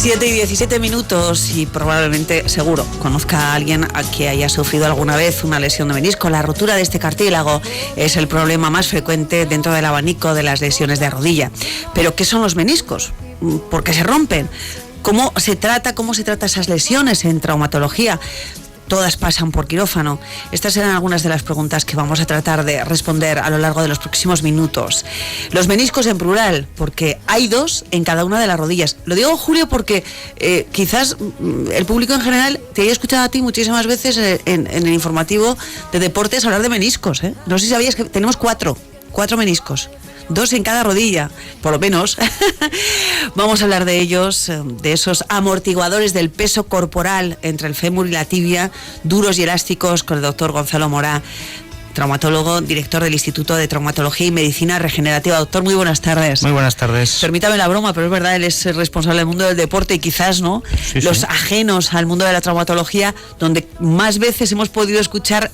7:17 y probablemente, seguro, conozca a alguien a que haya sufrido alguna vez una lesión de menisco. La rotura de este cartílago es el problema más frecuente dentro del abanico de las lesiones de rodilla. Pero, ¿qué son los meniscos? ¿Por qué se rompen? ¿Cómo se trata esas lesiones en traumatología? Todas pasan por quirófano. Estas serán algunas de las preguntas que vamos a tratar de responder a lo largo de los próximos minutos. Los meniscos en plural, porque hay 2 en cada una de las rodillas. Lo digo, Julio, porque quizás el público en general te haya escuchado a ti muchísimas veces en el informativo de deportes hablar de meniscos. No sé si sabías que tenemos 4 meniscos. 2 en cada rodilla, por lo menos. Vamos a hablar de ellos, de esos amortiguadores del peso corporal entre el fémur y la tibia, duros y elásticos, con el doctor Gonzalo Morá, traumatólogo, director del Instituto de Traumatología y Medicina Regenerativa. Doctor, muy buenas tardes. Muy buenas tardes. Permítame la broma, pero es verdad, él es el responsable del mundo del deporte y quizás, ¿no?, los ajenos al mundo de la traumatología, donde más veces hemos podido escuchar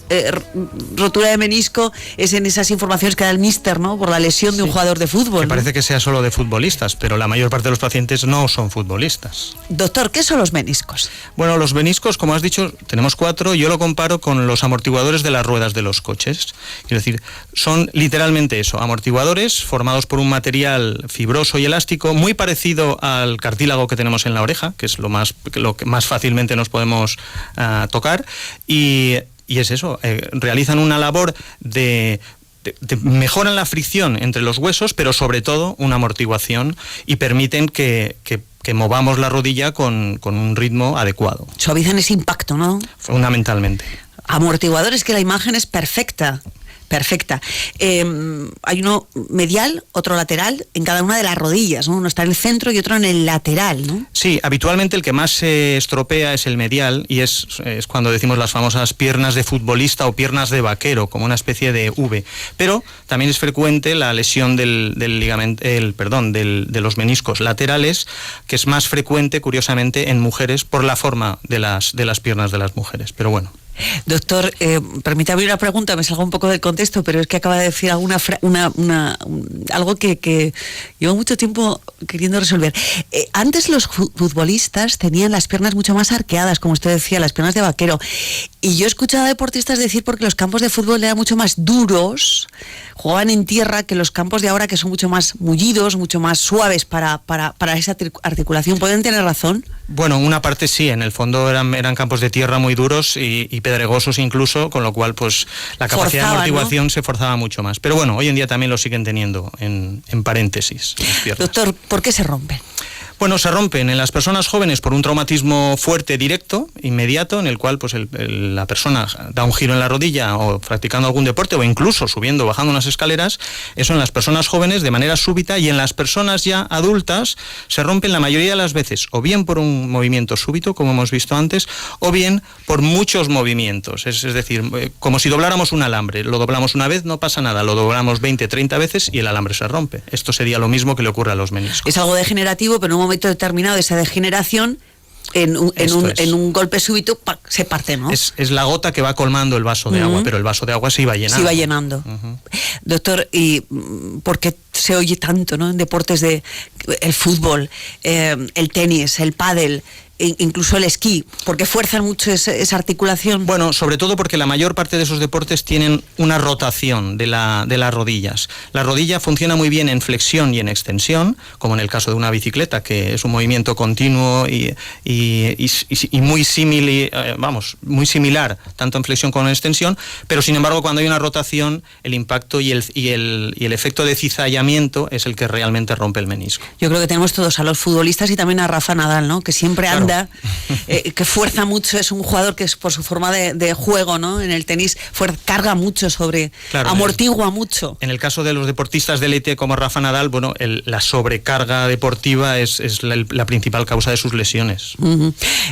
rotura de menisco, es en esas informaciones que da el míster, ¿no?, por la lesión de un jugador de fútbol. Que parece que sea solo de futbolistas, pero la mayor parte de los pacientes no son futbolistas. Doctor, ¿qué son los meniscos? Bueno, los meniscos, como has dicho, tenemos 4. Yo lo comparo con los amortiguadores de las ruedas de los coches. Es decir, son literalmente eso, amortiguadores formados por un material fibroso y elástico, muy parecido al cartílago que tenemos en la oreja, que es lo que más fácilmente nos podemos tocar, y es eso, realizan una labor mejoran la fricción entre los huesos, pero sobre todo una amortiguación, y permiten que movamos la rodilla con un ritmo adecuado. Suavizan ese impacto, ¿no? Fundamentalmente. Amortiguadores, que la imagen es perfecta. Hay uno medial, otro lateral en cada una de las rodillas, ¿no? Uno está en el centro y otro en el lateral, ¿no? Sí, habitualmente el que más se estropea es el medial, y es cuando decimos las famosas piernas de futbolista o piernas de vaquero, como una especie de V. Pero también es frecuente la lesión de los meniscos laterales, que es más frecuente, curiosamente, en mujeres por la forma de las piernas de las mujeres. Pero bueno. Doctor, permítame una pregunta, me salgo un poco del contexto, pero es que acaba de decir algo que llevo mucho tiempo queriendo resolver. Antes los futbolistas tenían las piernas mucho más arqueadas, como usted decía, las piernas de vaquero. Y yo he escuchado a deportistas decir, porque los campos de fútbol eran mucho más duros, jugaban en tierra, que los campos de ahora, que son mucho más mullidos, mucho más suaves para esa articulación. ¿Pueden tener razón? Bueno, una parte sí, en el fondo eran campos de tierra muy duros y pedregosos incluso, con lo cual pues la capacidad de amortiguación, ¿no?, se forzaba mucho más. Pero bueno, hoy en día también lo siguen teniendo en paréntesis. Doctor, ¿por qué se rompen? Bueno, se rompen en las personas jóvenes por un traumatismo fuerte, directo, inmediato, en el cual pues la persona da un giro en la rodilla, o practicando algún deporte, o incluso subiendo o bajando unas escaleras. Eso en las personas jóvenes de manera súbita, y en las personas ya adultas se rompen la mayoría de las veces o bien por un movimiento súbito, como hemos visto antes, o bien por muchos movimientos. Es decir, como si dobláramos un alambre. Lo doblamos una vez, no pasa nada. Lo doblamos 20, 30 veces y el alambre se rompe. Esto sería lo mismo que le ocurre a los meniscos. Es algo degenerativo, pero en un momento determinado de esa degeneración, en un golpe súbito, se parte, ¿no? Es la gota que va colmando el vaso de agua, pero el vaso de agua se iba llenando. Se iba llenando. Doctor, ¿y por qué se oye tanto, ¿no?, en deportes el fútbol, el tenis, el pádel, incluso el esquí? ¿Porque fuerzan mucho esa articulación? Bueno, sobre todo porque la mayor parte de esos deportes tienen una rotación de las rodillas. La rodilla funciona muy bien en flexión y en extensión, como en el caso de una bicicleta, que es un movimiento continuo y muy similar, tanto en flexión como en extensión, pero sin embargo cuando hay una rotación, el impacto y el efecto de cizallamiento es el que realmente rompe el menisco. Yo creo que tenemos todos a los futbolistas y también a Rafa Nadal, ¿no?, que siempre anda, que fuerza mucho, es un jugador que es por su forma de juego, ¿no?, en el tenis carga mucho amortigua mucho. En el caso de los deportistas de élite como Rafa Nadal, bueno, la sobrecarga deportiva es la principal causa de sus lesiones.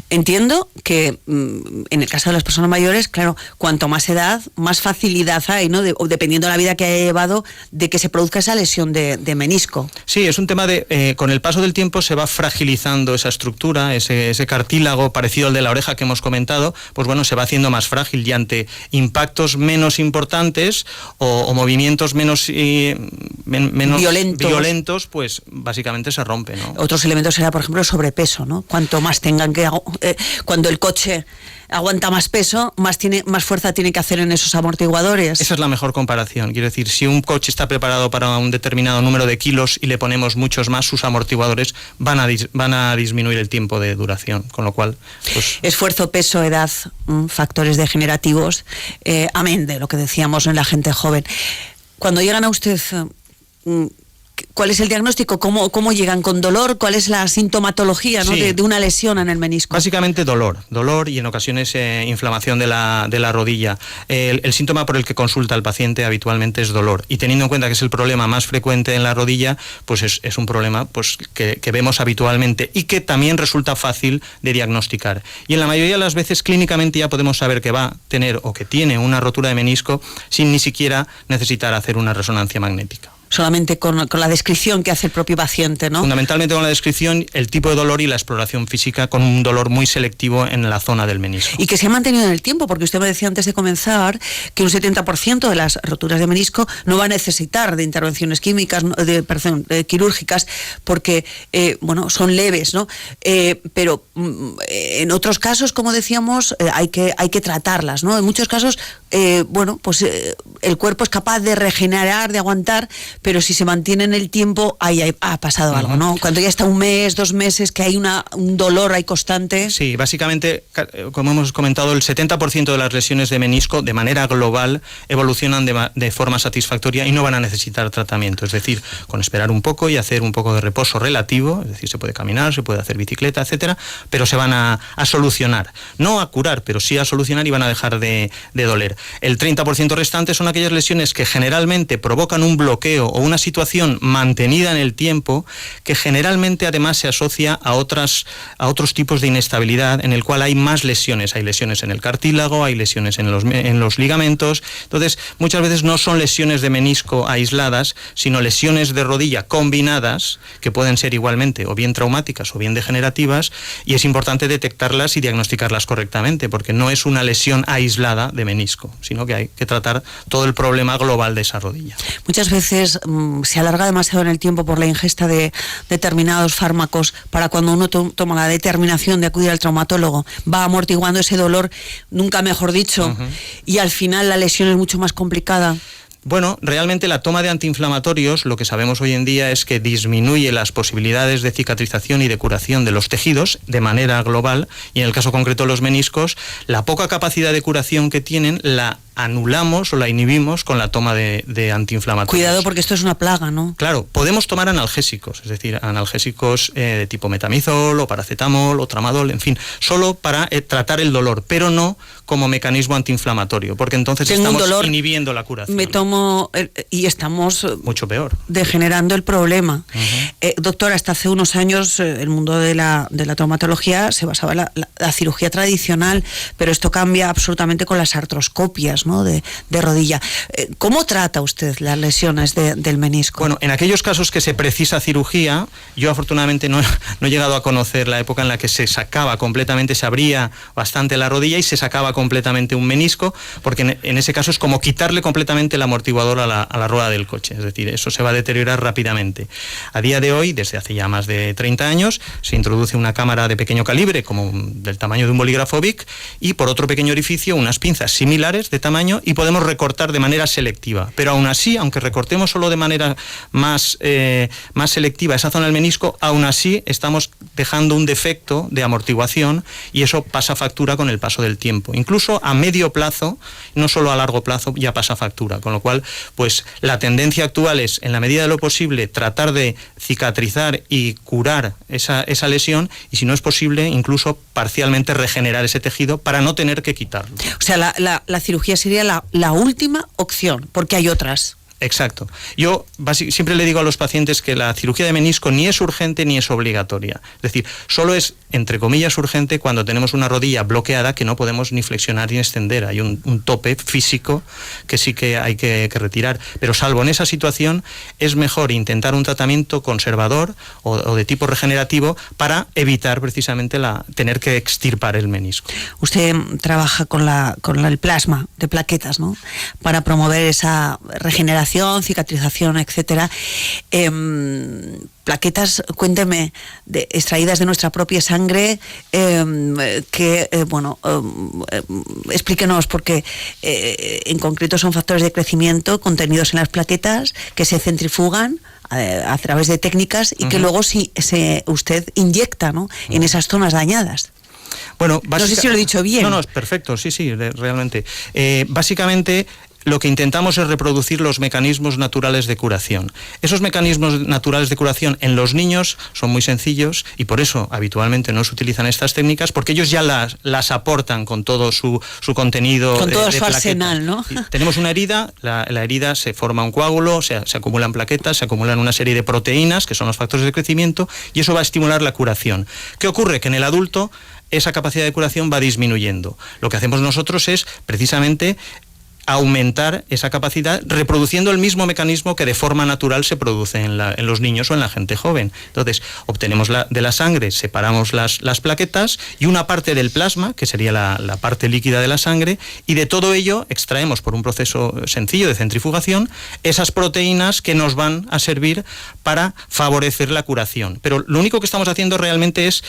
Entiendo que en el caso de las personas mayores, claro, cuanto más edad, más facilidad hay, ¿no?, dependiendo de la vida que haya llevado, de que se produzca esa lesión de menisco. Sí, es un tema con el paso del tiempo se va fragilizando esa estructura, ese ese cartílago parecido al de la oreja que hemos comentado, pues bueno, se va haciendo más frágil y ante impactos menos importantes o movimientos menos violentos, pues básicamente se rompe, ¿no? Otros elementos será, por ejemplo, el sobrepeso, ¿no? Cuanto más tengan que... cuando el coche aguanta más peso, más fuerza tiene que hacer en esos amortiguadores. Esa es la mejor comparación. Quiero decir, si un coche está preparado para un determinado número de kilos y le ponemos muchos más, sus amortiguadores van a disminuir el tiempo de duración, con lo cual... Pues... Esfuerzo, peso, edad, factores degenerativos, amén de lo que decíamos en la gente joven. Cuando llegan a usted... ¿Cuál es el diagnóstico? ¿Cómo llegan? ¿Con dolor? ¿Cuál es la sintomatología, ¿no? de una lesión en el menisco? Básicamente dolor y en ocasiones inflamación de la rodilla. El síntoma por el que consulta el paciente habitualmente es dolor, y teniendo en cuenta que es el problema más frecuente en la rodilla, pues es un problema pues que vemos habitualmente y que también resulta fácil de diagnosticar. Y en la mayoría de las veces clínicamente ya podemos saber que va a tener o que tiene una rotura de menisco sin ni siquiera necesitar hacer una resonancia magnética. Solamente con la descripción que hace el propio paciente, ¿no? Fundamentalmente con la descripción, el tipo de dolor y la exploración física, con un dolor muy selectivo en la zona del menisco. Y que se ha mantenido en el tiempo, porque usted me decía antes de comenzar que un 70% de las roturas de menisco no va a necesitar de intervenciones quirúrgicas, porque son leves, ¿no? Pero en otros casos, como decíamos, hay que tratarlas, ¿no? En muchos casos, el cuerpo es capaz de regenerar, de aguantar, pero si se mantiene en el tiempo, ahí ha pasado algo, ¿no? Cuando ya está un mes, 2 meses, que hay un dolor ahí constante. Sí, básicamente, como hemos comentado, el 70% de las lesiones de menisco, de manera global, evolucionan de forma satisfactoria y no van a necesitar tratamiento. Es decir, con esperar un poco y hacer un poco de reposo relativo, es decir, se puede caminar, se puede hacer bicicleta, etcétera, pero se van a solucionar. No a curar, pero sí a solucionar y van a dejar de doler. El 30% restante son aquellas lesiones que generalmente provocan un bloqueo o una situación mantenida en el tiempo, que generalmente además se asocia a otros tipos de inestabilidad, en el cual hay más lesiones. Hay lesiones en el cartílago, hay lesiones en los ligamentos. Entonces, muchas veces no son lesiones de menisco aisladas, sino lesiones de rodilla combinadas, que pueden ser igualmente o bien traumáticas o bien degenerativas, y es importante detectarlas y diagnosticarlas correctamente, porque no es una lesión aislada de menisco, sino que hay que tratar todo el problema global de esa rodilla. Muchas veces se alarga demasiado en el tiempo por la ingesta de determinados fármacos. Para cuando uno toma la determinación de acudir al traumatólogo, va amortiguando ese dolor, nunca mejor dicho, y al final la lesión es mucho más complicada. Bueno, realmente la toma de antiinflamatorios, lo que sabemos hoy en día es que disminuye las posibilidades de cicatrización y de curación de los tejidos de manera global, y en el caso concreto de los meniscos, la poca capacidad de curación que tienen la anulamos o la inhibimos con la toma de antiinflamatorios. Cuidado, porque esto es una plaga, ¿no? Claro, podemos tomar analgésicos, es decir, analgésicos de tipo metamizol o paracetamol o tramadol, en fin, solo para tratar el dolor, pero no como mecanismo antiinflamatorio, porque entonces estamos inhibiendo la curación. Me tomo y estamos mucho peor, degenerando el problema. Doctora, hasta hace unos años el mundo de la traumatología se basaba en la cirugía tradicional, pero esto cambia absolutamente con las artroscopias, ¿no? de rodilla. ¿Cómo trata usted las lesiones del menisco? Bueno, en aquellos casos que se precisa cirugía, yo afortunadamente no he llegado a conocer la época en la que se sacaba completamente, se abría bastante la rodilla y se sacaba completamente un menisco, porque en ese caso es como quitarle completamente el amortiguador a la rueda del coche, es decir, eso se va a deteriorar rápidamente. A día de hoy, desde hace ya más de 30 años, se introduce una cámara de pequeño calibre, como del tamaño de un bolígrafo Bic, y por otro pequeño orificio unas pinzas similares de tamaño, y podemos recortar de manera selectiva. Pero aún así, aunque recortemos solo de manera más selectiva esa zona del menisco, aún así estamos dejando un defecto de amortiguación, y eso pasa factura con el paso del tiempo. Incluso a medio plazo, no solo a largo plazo, ya pasa factura. Con lo cual, pues la tendencia actual es, en la medida de lo posible, tratar de cicatrizar y curar esa lesión, y si no es posible, incluso parcialmente regenerar ese tejido para no tener que quitarlo. O sea, la cirugía sería la última opción, porque hay otras. Exacto. Yo siempre le digo a los pacientes que la cirugía de menisco ni es urgente ni es obligatoria. Es decir, solo es, entre comillas, urgente cuando tenemos una rodilla bloqueada que no podemos ni flexionar ni extender. Hay un tope físico que sí que hay que retirar. Pero salvo en esa situación, es mejor intentar un tratamiento conservador o de tipo regenerativo para evitar precisamente tener que extirpar el menisco. Usted trabaja con el plasma de plaquetas, ¿no?, para promover esa regeneración, cicatrización, etcétera. Plaquetas, cuénteme, extraídas de nuestra propia sangre, explíquenos, porque en concreto son factores de crecimiento contenidos en las plaquetas que se centrifugan a través de técnicas y que luego usted inyecta, ¿no?, en esas zonas dañadas. Bueno, no sé si lo he dicho bien. No, es perfecto, sí, realmente. Básicamente, lo que intentamos es reproducir los mecanismos naturales de curación. Esos mecanismos naturales de curación en los niños son muy sencillos y por eso habitualmente no se utilizan estas técnicas, porque ellos ya las aportan con todo su contenido. Con todo de su plaquetas. Arsenal, ¿no? Tenemos una herida, la herida se forma un coágulo, se acumulan plaquetas, se acumulan una serie de proteínas, que son los factores de crecimiento, y eso va a estimular la curación. ¿Qué ocurre? Que en el adulto esa capacidad de curación va disminuyendo. Lo que hacemos nosotros es precisamente aumentar esa capacidad reproduciendo el mismo mecanismo que de forma natural se produce en los niños o en la gente joven. Entonces, obtenemos de la sangre, separamos las plaquetas y una parte del plasma, que sería la parte líquida de la sangre, y de todo ello extraemos por un proceso sencillo de centrifugación esas proteínas que nos van a servir para favorecer la curación. Pero lo único que estamos haciendo realmente es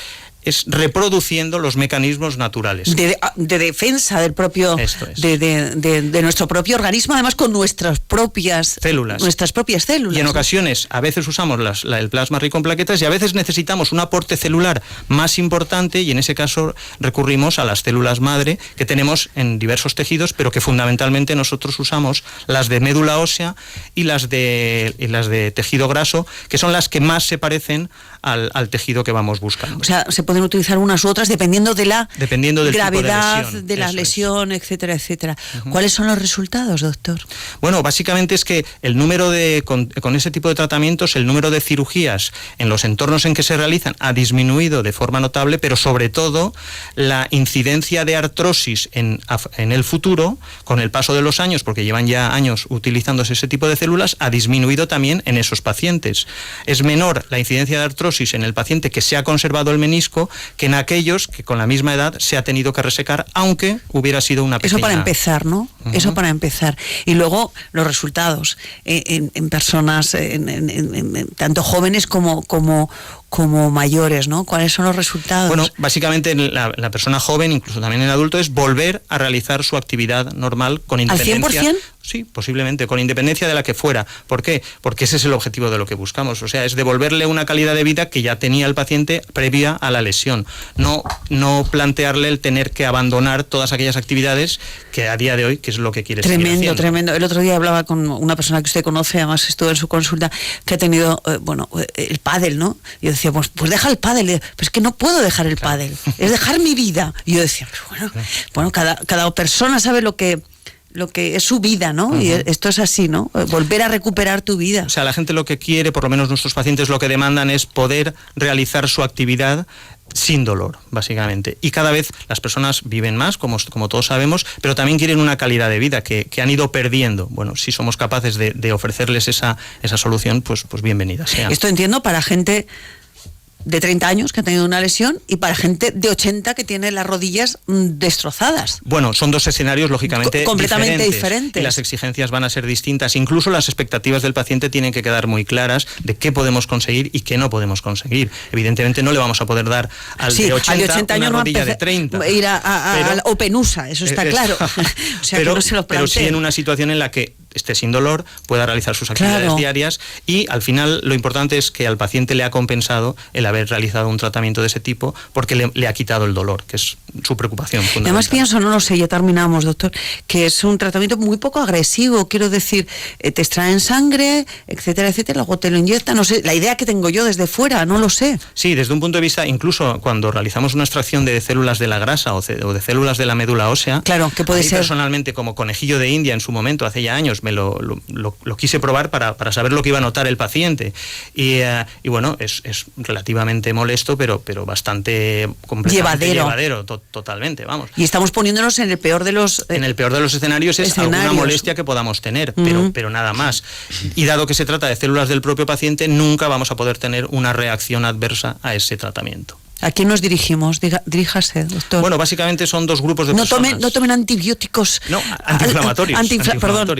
reproduciendo los mecanismos naturales. De defensa del propio, de nuestro propio organismo, además con nuestras propias células. Y en ocasiones, a veces usamos el plasma rico en plaquetas y a veces necesitamos un aporte celular más importante y en ese caso recurrimos a las células madre que tenemos en diversos tejidos, pero que fundamentalmente nosotros usamos las de médula ósea y las de tejido graso, que son las que más se parecen al tejido que vamos buscando. O sea, se pueden utilizar unas u otras dependiendo del gravedad tipo de la lesión, etcétera, etcétera. ¿Cuáles son los resultados, doctor? Bueno, básicamente es que el número con ese tipo de tratamientos, el número de cirugías en los entornos en que se realizan ha disminuido de forma notable, pero sobre todo la incidencia de artrosis en el futuro, con el paso de los años, porque llevan ya años utilizándose ese tipo de células, ha disminuido también en esos pacientes. Es menor la incidencia de artrosis en el paciente que se ha conservado el menisco que en aquellos que con la misma edad se ha tenido que resecar, aunque hubiera sido una pequeña... Eso para empezar, ¿no? Eso para empezar. Y luego los resultados en personas, tanto jóvenes como mayores, ¿no? ¿Cuáles son los resultados? Bueno, básicamente la persona joven, incluso también el adulto, es volver a realizar su actividad normal con independencia... ¿Al 100%? Sí, posiblemente, con independencia de la que fuera. ¿Por qué? Porque ese es el objetivo de lo que buscamos. O sea, es devolverle una calidad de vida que ya tenía el paciente previa a la lesión. No plantearle el tener que abandonar todas aquellas actividades que a día de hoy, que es lo que quiere seguir haciendo. Tremendo. El otro día hablaba con una persona que usted conoce, además estuvo en su consulta, que ha tenido, el pádel, ¿no? Y yo decía, pues deja el pádel. Pues es que no puedo dejar el pádel. Es dejar mi vida. Y yo decía, bueno, cada persona sabe lo que es su vida, ¿no? Y esto es así, ¿no? Volver a recuperar tu vida. O sea, la gente lo que quiere, por lo menos nuestros pacientes lo que demandan es poder realizar su actividad sin dolor, básicamente. Y cada vez las personas viven más, como todos sabemos, pero también quieren una calidad de vida que han ido perdiendo. Bueno, si somos capaces de ofrecerles esa solución, pues bienvenida sea. Esto entiendo para gente de 30 años que ha tenido una lesión y para gente de 80 que tiene las rodillas destrozadas. Bueno, son dos escenarios lógicamente completamente diferentes. Y las exigencias van a ser distintas. Incluso las expectativas del paciente tienen que quedar muy claras de qué podemos conseguir y qué no podemos conseguir. Evidentemente no le vamos a poder dar al de 80 años una rodilla de 30. Ir a Openusa, eso está claro. O sea, que no se lo pero sí en una situación en la que esté sin dolor, pueda realizar sus actividades diarias y al final lo importante es que al paciente le ha compensado el haber realizado un tratamiento de ese tipo porque le ha quitado el dolor, que es su preocupación fundamental. Además pienso, no lo sé, ya terminamos, doctor, que es un tratamiento muy poco agresivo, quiero decir, te extraen sangre, etcétera, etcétera, luego te lo inyectan, no sé, la idea que tengo yo desde fuera, no lo sé. Sí, desde un punto de vista, incluso cuando realizamos una extracción de células de la grasa o de células de la médula ósea, claro, que puede ser. Personalmente, como conejillo de India en su momento, hace ya años, pues me lo quise probar para saber lo que iba a notar el paciente. Y bueno, es relativamente molesto, pero bastante llevadero totalmente, vamos. Y estamos poniéndonos en el peor de los... en el peor de los escenarios es alguna molestia que podamos tener, pero nada más. Y dado que se trata de células del propio paciente, nunca vamos a poder tener una reacción adversa a ese tratamiento. ¿A quién nos dirigimos? Diríjase, doctor. Bueno, básicamente son dos grupos de personas. No tomen antibióticos. No, antiinflamatorios.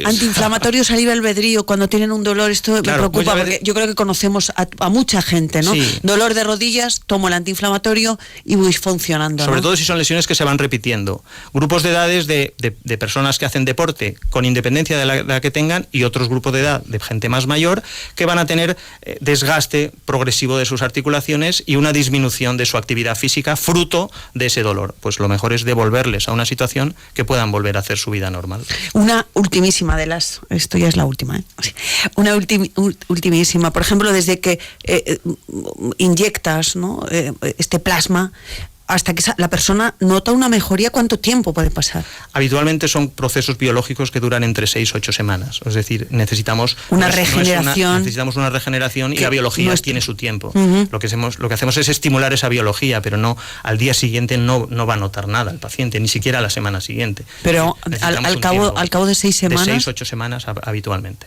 Antiinflamatorios a libre albedrío cuando tienen un dolor. Esto me preocupa porque yo creo que conocemos a mucha gente, ¿no? Sí. Dolor de rodillas, tomo el antiinflamatorio y voy funcionando. Sobre todo si son lesiones que se van repitiendo. Grupos de edades de personas que hacen deporte con independencia de la edad que tengan, y otros grupos de edad de gente más mayor que van a tener desgaste progresivo de sus articulaciones y una disminución de su actividad física fruto de ese dolor. Pues lo mejor es devolverles a una situación que puedan volver a hacer su vida normal. Una ultimísima de las... Esto ya es la última, ¿eh? Una ultimísima. Por ejemplo, desde que inyectas, ¿no?, este plasma, hasta que la persona nota una mejoría, ¿cuánto tiempo puede pasar? Habitualmente son procesos biológicos que duran entre 6 o 8 semanas. Es decir, necesitamos una regeneración. Necesitamos una regeneración y la biología tiene su tiempo. Lo que hacemos es estimular esa biología, pero no al día siguiente no va a notar nada el paciente, ni siquiera a la semana siguiente. Pero al cabo de 6 semanas. De 6 o 8 semanas habitualmente.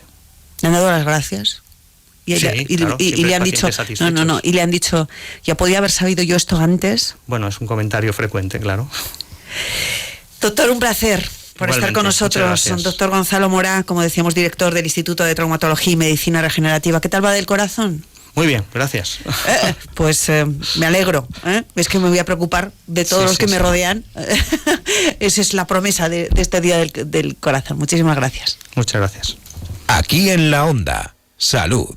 ¿Le han dado las gracias? Y le han dicho, y le han dicho, ya podía haber sabido yo esto antes. Bueno, es un comentario frecuente, claro. Doctor, un placer por estar con nosotros. Doctor Gonzalo Mora, como decíamos, director del Instituto de Traumatología y Medicina Regenerativa. ¿Qué tal va del corazón? Muy bien, gracias. Pues me alegro, es que me voy a preocupar de todos los que me rodean. Esa es la promesa de este Día del Corazón. Muchísimas gracias. Muchas gracias. Aquí en La Onda, salud.